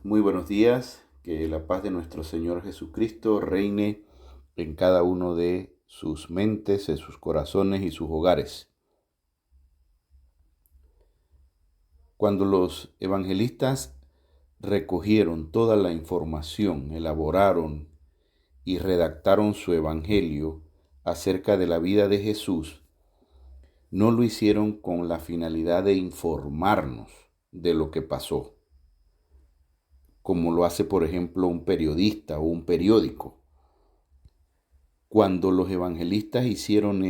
Muy buenos días, que la paz de nuestro Señor Jesucristo reine en cada uno de sus mentes, en sus corazones y sus hogares. Cuando los evangelistas recogieron toda la información, elaboraron y redactaron su evangelio acerca de la vida de Jesús, no lo hicieron con la finalidad de informarnos de lo que pasó, como lo hace, por ejemplo, un periodista o un periódico. Cuando los evangelistas hicieron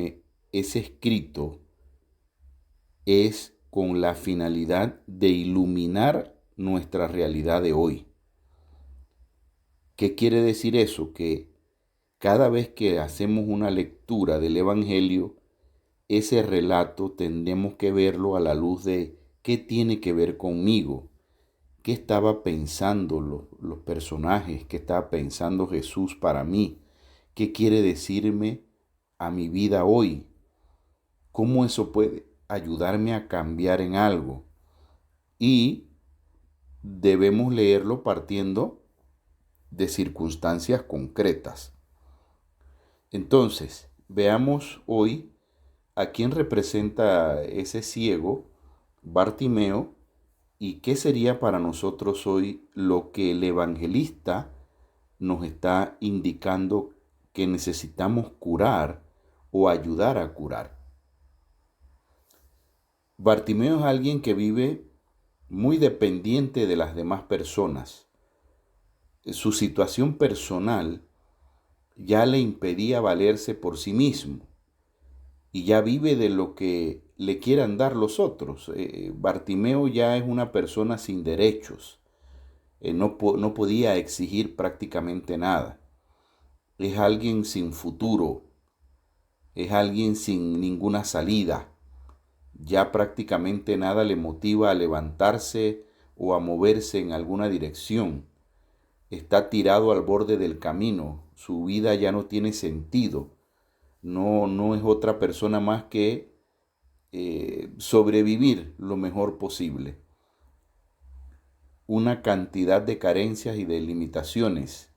ese escrito, es con la finalidad de iluminar nuestra realidad de hoy. ¿Qué quiere decir eso? Que cada vez que hacemos una lectura del Evangelio, ese relato tendremos que verlo a la luz de qué tiene que ver conmigo, qué estaba pensando los personajes, qué estaba pensando Jesús para mí, qué quiere decirme a mi vida hoy, cómo eso puede ayudarme a cambiar en algo. Y debemos leerlo partiendo de circunstancias concretas. Entonces, veamos hoy a quién representa ese ciego, Bartimeo, y qué sería para nosotros hoy lo que el evangelista nos está indicando que necesitamos curar o ayudar a curar. Bartimeo es alguien que vive muy dependiente de las demás personas. Su situación personal ya le impedía valerse por sí mismo y ya vive de lo que le quieran dar los otros. Bartimeo ya es una persona sin derechos. No podía exigir prácticamente nada. Es alguien sin futuro. Es alguien sin ninguna salida. Ya prácticamente nada le motiva a levantarse o a moverse en alguna dirección. Está tirado al borde del camino. Su vida ya no tiene sentido. No es otra persona más que sobrevivir lo mejor posible. Una cantidad de carencias y de limitaciones.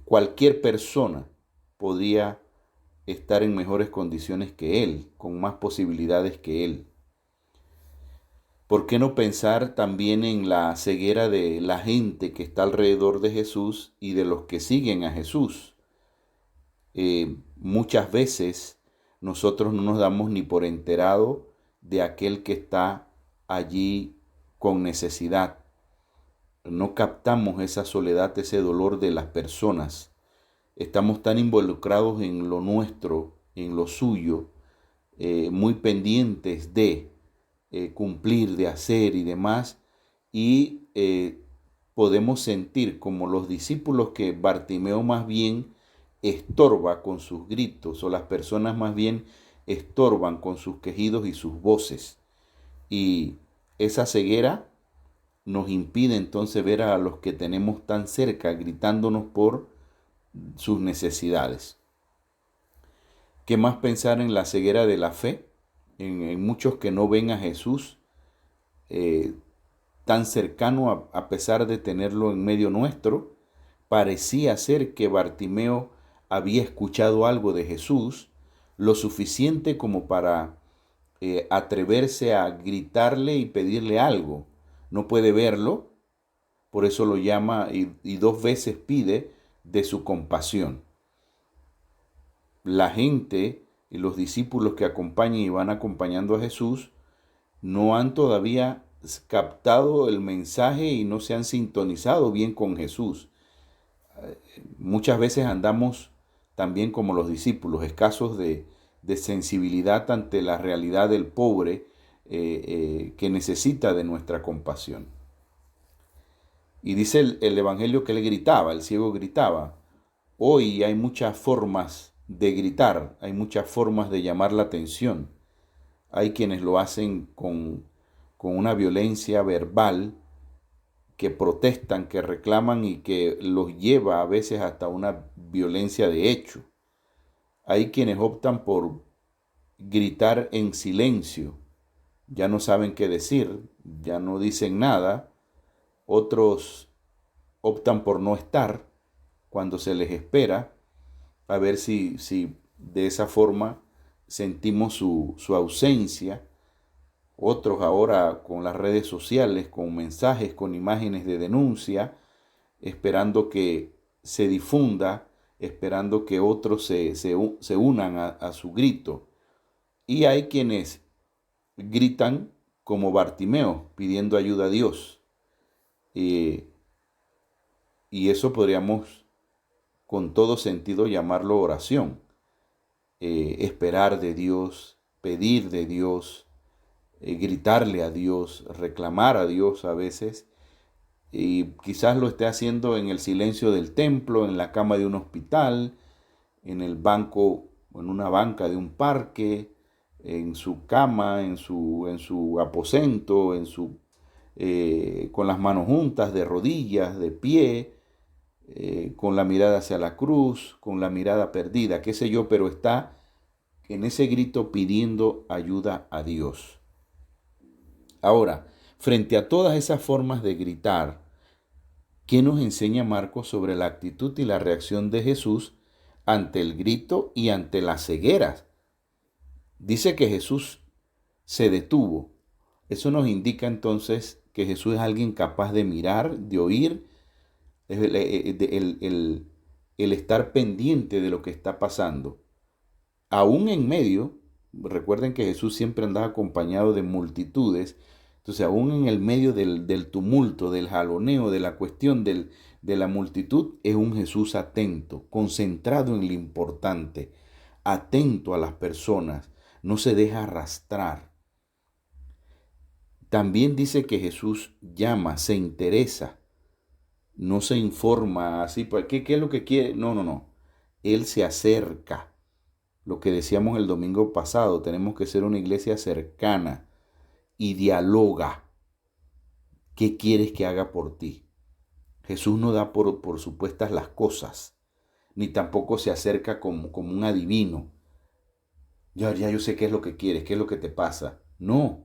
Cualquier persona podría estar en mejores condiciones que él, con más posibilidades que él. ¿Por qué no pensar también en la ceguera de la gente que está alrededor de Jesús y de los que siguen a Jesús? Muchas veces nosotros no nos damos ni por enterado de aquel que está allí con necesidad. No captamos esa soledad, ese dolor de las personas. Estamos tan involucrados en lo nuestro, en lo suyo, muy pendientes de cumplir, de hacer y demás, y podemos sentir como los discípulos que Bartimeo más bien estorba con sus gritos, o las personas más bien estorban con sus quejidos y sus voces. Y esa ceguera nos impide entonces ver a los que tenemos tan cerca gritándonos por sus necesidades. ¿Qué más pensar en la ceguera de la fe? En muchos que no ven a Jesús eh, tan cercano a pesar de tenerlo en medio nuestro. Parecía ser que Bartimeo había escuchado algo de Jesús, lo suficiente como para atreverse a gritarle y pedirle algo. No puede verlo, por eso lo llama y dos veces pide de su compasión. La gente y los discípulos que acompañan y van acompañando a Jesús no han todavía captado el mensaje y no se han sintonizado bien con Jesús. Muchas veces andamos también como los discípulos, escasos de sensibilidad ante la realidad del pobre que necesita de nuestra compasión. Y dice el Evangelio que él gritaba, el ciego gritaba. Hoy hay muchas formas de gritar, hay muchas formas de llamar la atención. Hay quienes lo hacen con una violencia verbal, que protestan, que reclaman y que los lleva a veces hasta una violencia de hecho. Hay quienes optan por gritar en silencio, ya no saben qué decir, ya no dicen nada otros optan por no estar cuando se les espera, a ver si de esa forma sentimos su ausencia. Otros ahora con las redes sociales, con mensajes, con imágenes de denuncia, esperando que se difunda, esperando que otros se unan a su grito. Y hay quienes gritan como Bartimeo, pidiendo ayuda a Dios. Eh, y eso podríamos con todo sentido llamarlo oración. Esperar de Dios, pedir de Dios, gritarle a Dios, reclamar a Dios a veces. Y quizás lo esté haciendo en el silencio del templo, en la cama de un hospital, en el banco o en una banca de un parque, en su cama, en su aposento, con las manos juntas, de rodillas, de pie, con la mirada hacia la cruz, con la mirada perdida, qué sé yo, pero está en ese grito pidiendo ayuda a Dios. Ahora, frente a todas esas formas de gritar, ¿qué nos enseña Marcos sobre la actitud y la reacción de Jesús ante el grito y ante las cegueras? Dice que Jesús se detuvo. Eso nos indica entonces que Jesús es alguien capaz de mirar, de oír, el estar pendiente de lo que está pasando. Aún en medio, recuerden que Jesús siempre andaba acompañado de multitudes, entonces aún en el medio del tumulto, del jaloneo, de la cuestión de la multitud, es un Jesús atento, concentrado en lo importante, atento a las personas, no se deja arrastrar. También dice que Jesús llama, se interesa, no se informa así, pues, ¿qué es lo que quiere? No. Él se acerca. Lo que decíamos el domingo pasado, tenemos que ser una iglesia cercana y dialoga. ¿Qué quieres que haga por ti? Jesús no da por supuestas las cosas, ni tampoco se acerca como un adivino. Ya yo sé qué es lo que quieres, qué es lo que te pasa. No.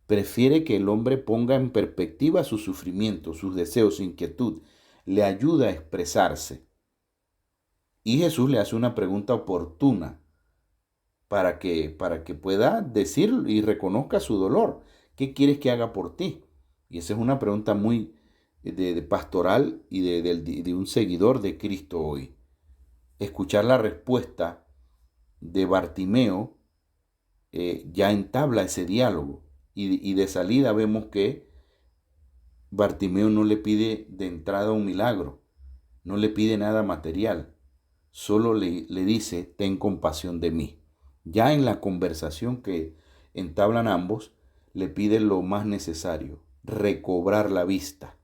Prefiere que el hombre ponga en perspectiva su sufrimiento, sus deseos, su inquietud. Le ayuda a expresarse. Y Jesús le hace una pregunta oportuna para que pueda decir y reconozca su dolor. ¿Qué quieres que haga por ti? Y esa es una pregunta muy de pastoral y de un seguidor de Cristo hoy. Escuchar la respuesta de Bartimeo ya entabla ese diálogo. Y de salida vemos que Bartimeo no le pide de entrada un milagro, no le pide nada material, solo le dice, ten compasión de mí. Ya en la conversación que entablan ambos, le pide lo más necesario, recobrar la vista.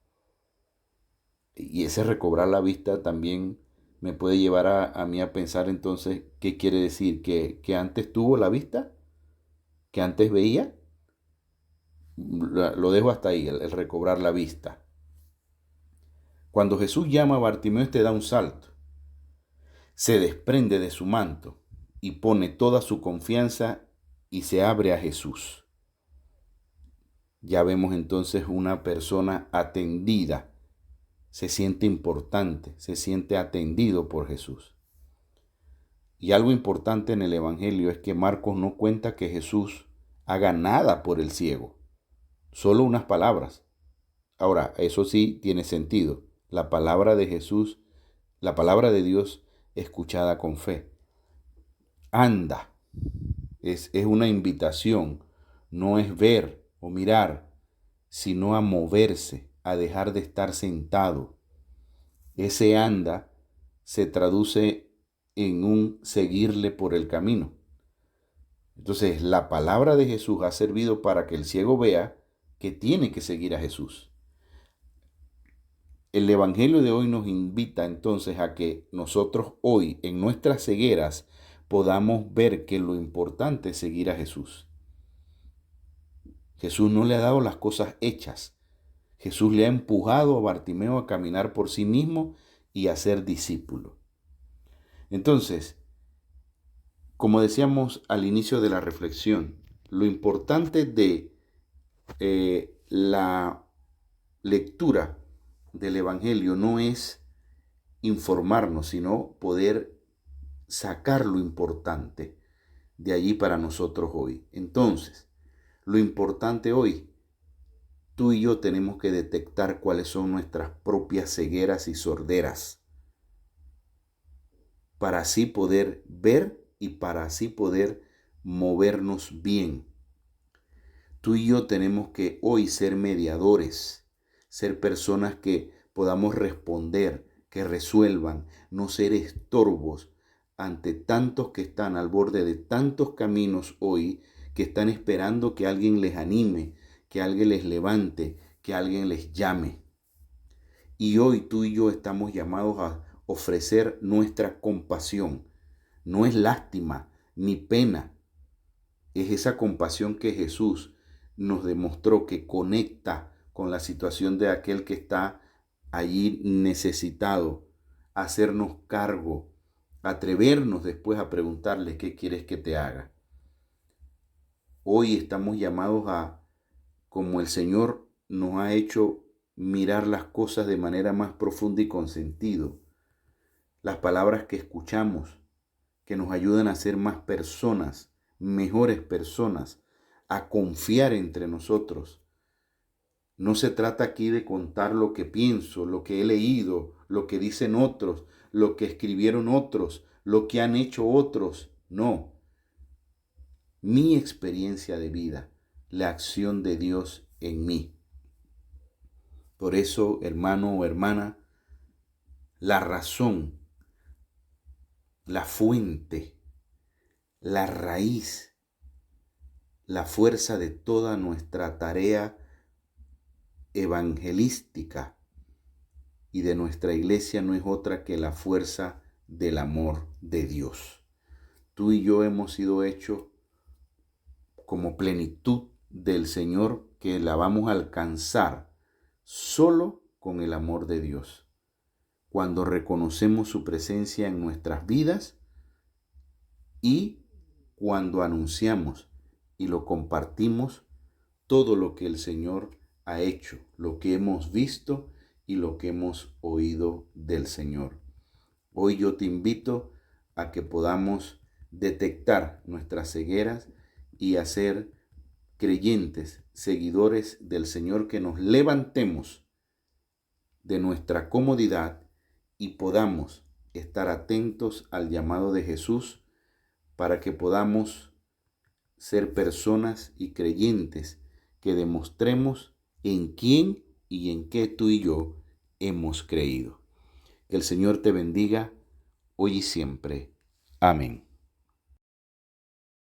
Y ese recobrar la vista también me puede llevar a mí a pensar entonces, ¿qué quiere decir? ¿Que antes tuvo la vista? ¿Que antes veía? Lo dejo hasta ahí, el recobrar la vista. Cuando Jesús llama a Bartimeo, este da un salto, se desprende de su manto y pone toda su confianza y se abre a Jesús. Ya vemos entonces una persona atendida, se siente importante, se siente atendido por Jesús. Y algo importante en el Evangelio es que Marcos no cuenta que Jesús haga nada por el ciego, solo unas palabras. Ahora, eso sí tiene sentido. La palabra de Jesús, la palabra de Dios escuchada con fe. Anda, es una invitación, no es ver o mirar, sino a moverse, a dejar de estar sentado. Ese anda se traduce en un seguirle por el camino. Entonces, la palabra de Jesús ha servido para que el ciego vea que tiene que seguir a Jesús. El Evangelio de hoy nos invita entonces a que nosotros hoy, en nuestras cegueras, podamos ver que lo importante es seguir a Jesús. Jesús no le ha dado las cosas hechas. Jesús le ha empujado a Bartimeo a caminar por sí mismo y a ser discípulo. Entonces, como decíamos al inicio de la reflexión, lo importante de la lectura del Evangelio no es informarnos, sino poder sacar lo importante de allí para nosotros hoy. Entonces, lo importante hoy, tú y yo tenemos que detectar cuáles son nuestras propias cegueras y sorderas para así poder ver y para así poder movernos bien. Tú y yo tenemos que hoy ser mediadores, ser personas que podamos responder, que resuelvan, no ser estorbos ante tantos que están al borde de tantos caminos hoy, que están esperando que alguien les anime, que alguien les levante, que alguien les llame. Y hoy tú y yo estamos llamados a ofrecer nuestra compasión. No es lástima ni pena, es esa compasión que Jesús nos demostró que conecta con la situación de aquel que está allí necesitado, hacernos cargo, atrevernos después a preguntarle qué quieres que te haga. Hoy estamos llamados a, como el Señor nos ha hecho mirar las cosas de manera más profunda y con sentido, las palabras que escuchamos, que nos ayudan a ser más personas, mejores personas, a confiar entre nosotros. No se trata aquí de contar lo que pienso, lo que he leído, lo que dicen otros, lo que escribieron otros, lo que han hecho otros. No. Mi experiencia de vida, la acción de Dios en mí. Por eso, hermano o hermana, la razón, la fuente, la raíz, la fuerza de toda nuestra tarea evangelística y de nuestra iglesia no es otra que la fuerza del amor de Dios. Tú y yo hemos sido hechos como plenitud del Señor, que la vamos a alcanzar solo con el amor de Dios. Cuando reconocemos su presencia en nuestras vidas y cuando anunciamos y lo compartimos todo lo que el Señor ha hecho, lo que hemos visto y lo que hemos oído del Señor. Hoy yo te invito a que podamos detectar nuestras cegueras y hacer creyentes, seguidores del Señor, que nos levantemos de nuestra comodidad y podamos estar atentos al llamado de Jesús para que podamos ser personas y creyentes que demostremos en quién y en qué tú y yo hemos creído. Que el Señor te bendiga hoy y siempre. Amén.